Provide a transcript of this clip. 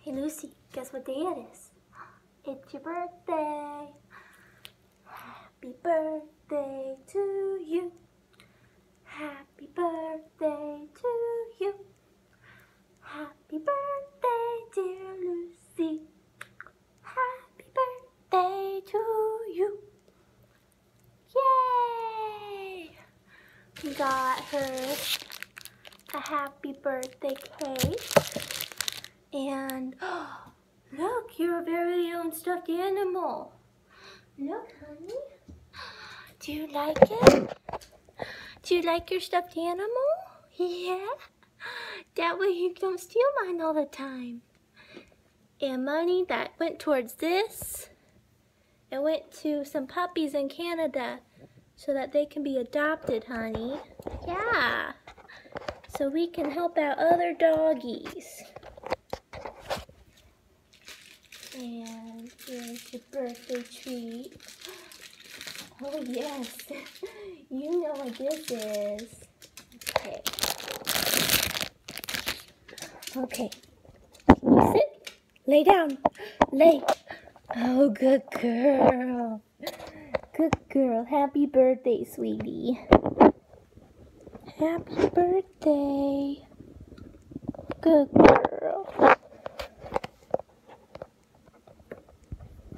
Hey Lucy, guess what day it is? It's your birthday. Happy birthday to you. Happy birthday to you. Happy birthday, dear Lucy. Happy birthday to you. Yay! We got her a happy birthday cake. And look, your very own stuffed animal. Look, honey. Do you like it? Do you like your stuffed animal? Yeah? That way you don't steal mine all the time. And money that went towards this, it went to some puppies in Canada so that they can be adopted, honey. Yeah. So we can help out other doggies. And here's your birthday treat. Oh yes, you know what this is. Okay. Okay. Can you sit? Lay down. Lay. Oh, good girl. Good girl. Happy birthday, sweetie. Happy birthday. Good girl.